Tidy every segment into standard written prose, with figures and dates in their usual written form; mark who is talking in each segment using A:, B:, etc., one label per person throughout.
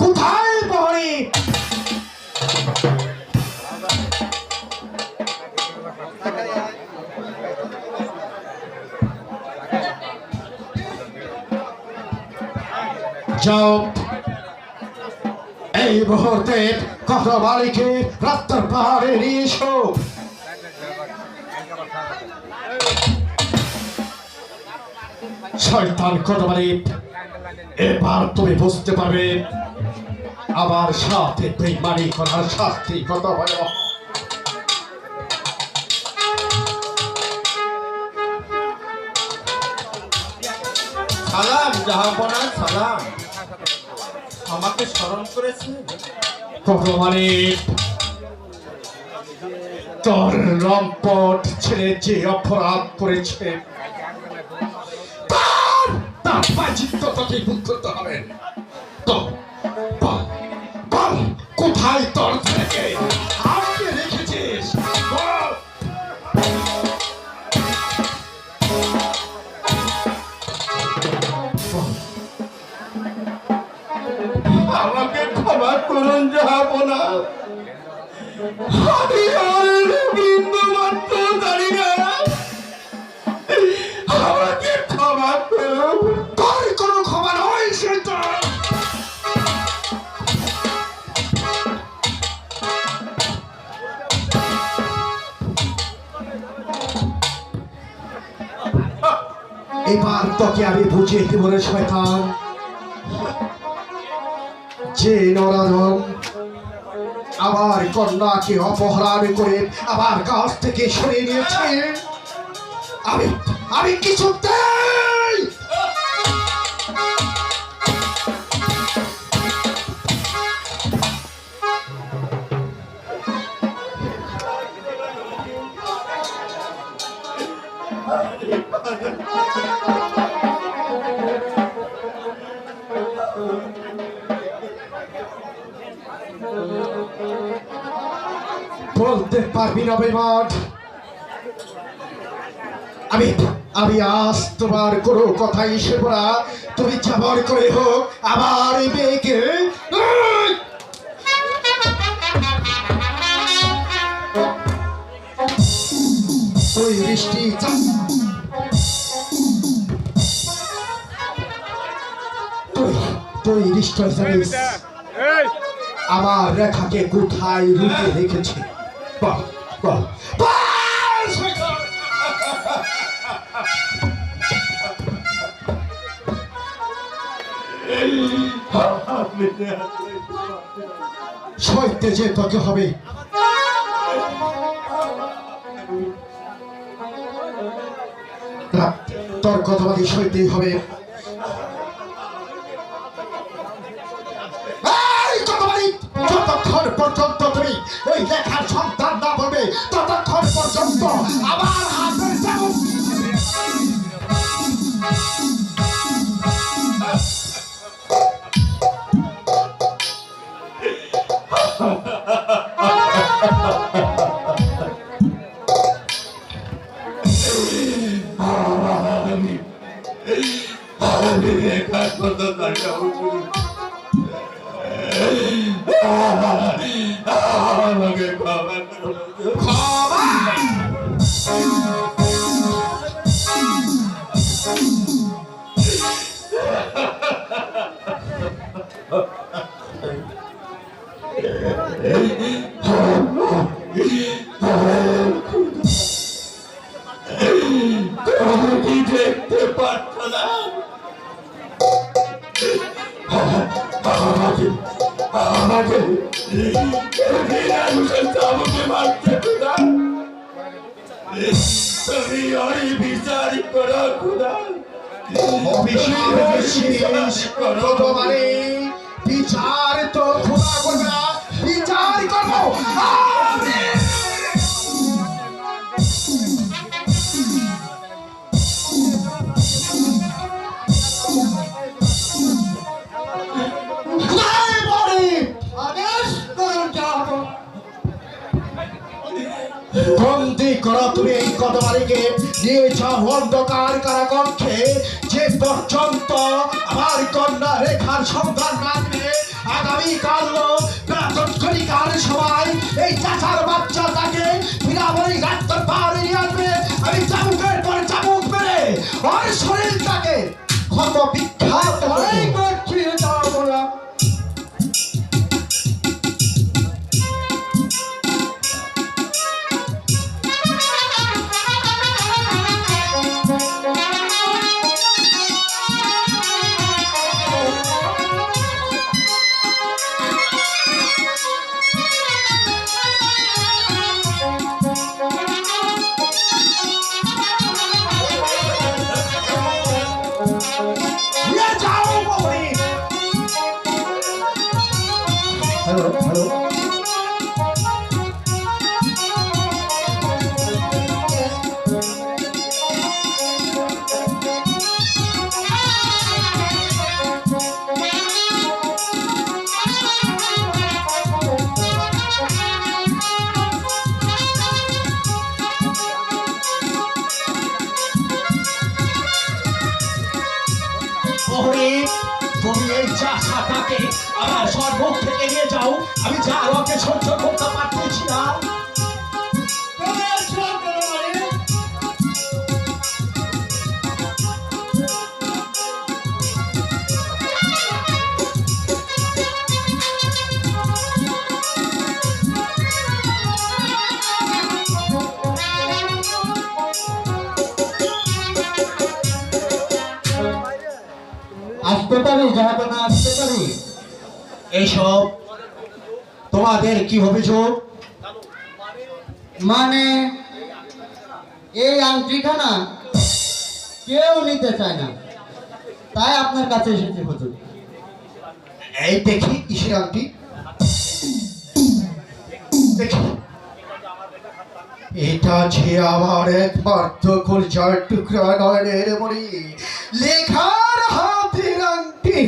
A: কোথায় প্রহরী? যাও, এই মুহূর্তে কতবালিকে রাত্তার পাহাড়ে নিয়ে এসো। শয়তান কতবালি, এবার তুমি বুঝতে পারবে আমার সাথে বেঈমানি করার শাস্তি কত ভয়াবহ।
B: সালাম জাহাপনা, সালাম। আমাকে স্মরণ করেছে?
A: কতবালি, তোর লম্পট ছেলে যে অপরাধ করেছে তার প্রায়শ্চিত্ত তোকে ভোগ করতে হবে। তো বল, বল, কোথায় তোর ছেলেকে আটকে রেখেছিস? বল।
B: আমাকে ক্ষমা করুন জাহাপনা, আমি আর বিন্দু মাত্র জানি না। আমাকে ক্ষমা করুন।
A: তোর কোনো ক্ষমা নয় শয়তান। এবার তোকে আমি বুঝিয়ে দেব রে শয়তান, যে নরাধম আমার কন্যাকে অপহরণ করে আমার কাছ থেকে সরিয়ে নিয়েছে, আমি আমি কিছুতেই বলতে পারবি না বেমাট। আমি আমি আজ তোমার কোনো কথাই শুনব না। তুমি যেমন করে হোক আমার এই মেয়েকে তুই বৃষ্টি তুই নিশ্চয় জানিস আমার রেখাকে কোথায় রুখে রেখেছে। বল, বল, বল শয়তান। সইতে যে তোকে হবে। তোর কথাবাদী সইতেই হবে। যতক্ষণ পর্যন্ত তুমি ওই লেখার সন্তান না বলবে ততক্ষণ পর্যন্ত আমার হাতের চাবুক।
B: আমি রেখার কথা জানি আমাকে ক্ষমা করুন। তুমি দেখতে পাচ্ছ না আমাকে আমাকে মারতে খুদা, তুমি ওই বিচার করো খুদা,
A: বিচার তো খোদা করবে না, বিচার করবো বন্দি করো তুমি এই কদমালিকে, নিয়ে যাও অন্ধকার কারাকক্ষে, যে পর্যন্ত আমার কন্যা রেখার সন্ধান না দিবে করলো তৎক্ষণিকার সময় এই চাচার বাচ্চা তাকে বিরাবরী রাস্তার পাহাড়ে নিয়ে আসবে। আমি চাবুকের পরে চাবুক মেরে ওর শরীরটাকে ক্ষত বিখ্যাত করছি। যাও বললাম হ্যালো হ্যালো তুমি এই চাষাটাকে আমার সর্বক থেকে নিয়ে যাও। আমি যা ওকে সহ্য করতে পারতেছি না। আসতে পারি জাহাপনা, আসতে পারি। এইসব তোমাদের কি অভিযোগ?
C: মানে এই আংটিখানা কেউ নিতে চায় না, তাই আপনার কাছে এসেছি হুজুর।
A: এই দেখি কিসের আংটি দেখি। এটা যে আমার একমাত্র কলজার টুকরা নয়নের মণি, লেখার হাতের আংটি।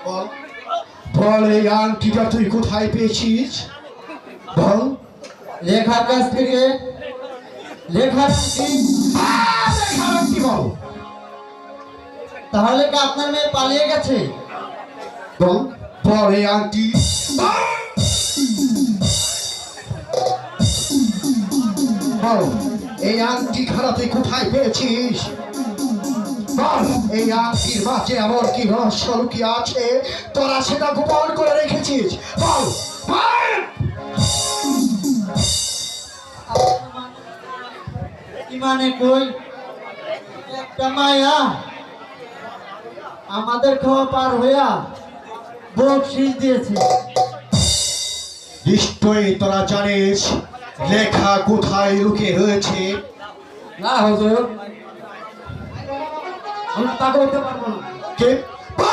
A: বল বল এই আংটিটা তুই কোথায় পেয়েছিস? বল।
C: লেখার কাছ থেকে। লেখার
A: লেখার আংটি বল।
C: তাহলে কি আপনার মেয়ে পালিয়ে গেছে?
A: বল বল এই আংটি। বল এই আংটি খারাপে কোথায় পেয়েছিস? বল এই আংটির মাঝে এমন কি রহস্য লুকিয়ে আছে তোরা সেটা গোপন করে রেখেছিস? বল বল।
C: কি মানে কই একটা মায়া আমাদের খাওয়া পার হইয়া বকশিস দিয়েছে।
A: নিশ্চয়ই তোরা জানিস লেখা কোথায় লুকিয়ে রয়েছে।
C: না হুজুর, আমরা তা করতে পারবো না।
A: কে? বল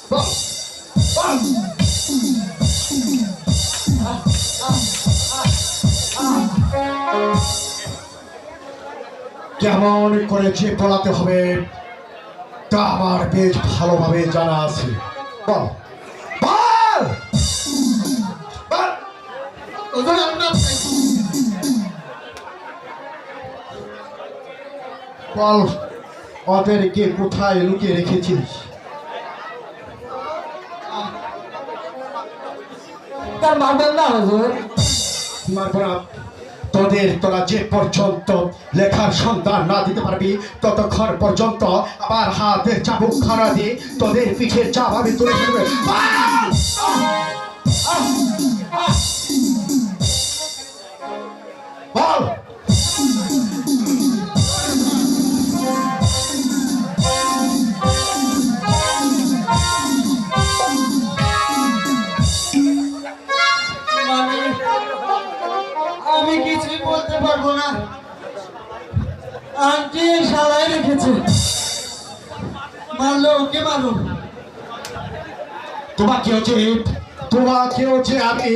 A: বল বল। কেমন করে যে পড়াতে হবে তা আমার বেশ ভালোভাবে জানা আছে। বল বল বল।
C: হুজুর আমরা
A: বল ওদেরকে কোথায় লুকিয়ে রেখেছিস?
C: তার মারবেন না হুজুর।
A: তোরা যে পর্যন্ত লেখার সন্ধান না দিতে পারবি ততক্ষণ পর্যন্ত আবার হাতের চাবুক খানা দিয়ে তোদের পিঠের চাপ আমি তুলে ফেলবে। বল
C: মানে আমি কিছুই বলতে পারবো না। আন্টি শালাই রেখেছে, মারলো ওকে মারুন।
A: তোমাকেও যে আমি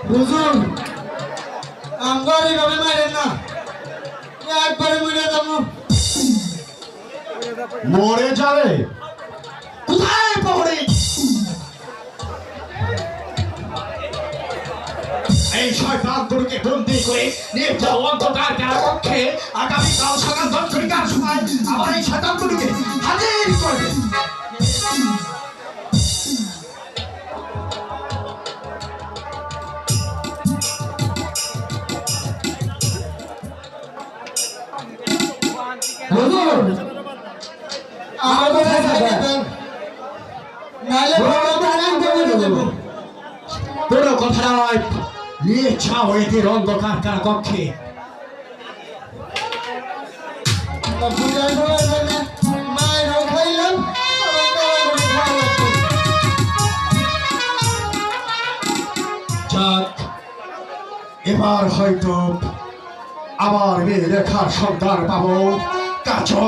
C: হুজুর আমার এইভাবে মারেন না, একবারে মরে যাবো।
A: মরে যাবে? কোথায় প্রহরী? এই শয়তানগুলোকে বন্দী করে নিয়ে যাও অন্ধকার কারাকক্ষে। আগামীকাল সকাল 10 ঘটিকার সময় আবার এই শয়তানগুলোকে হাজির করবে।
C: হুজুর আমার কথা শুনবেন, নাহলে প্রাণ দিয়ে দেব।
A: কোনো কথা নয়, নিয়ে যাও এদের অন্ধকার কারাকক্ষে।
C: পূজার সময় মানে মায়েরও খাইলাম, আমার খাওয়া লাগবে।
A: যাক, এবার হয়তো আমার মেয়ে লেখার সন্তান পাবো। কাছো,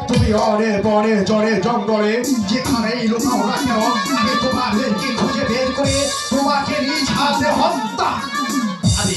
A: তুমি অনে বনে জনে জঙ্গলে যেখানেই লুকাও না কেন, আমি তোমার মেয়েকে খুঁজে বের করে তোমাকে নিজ হাতে হত্যা। আমি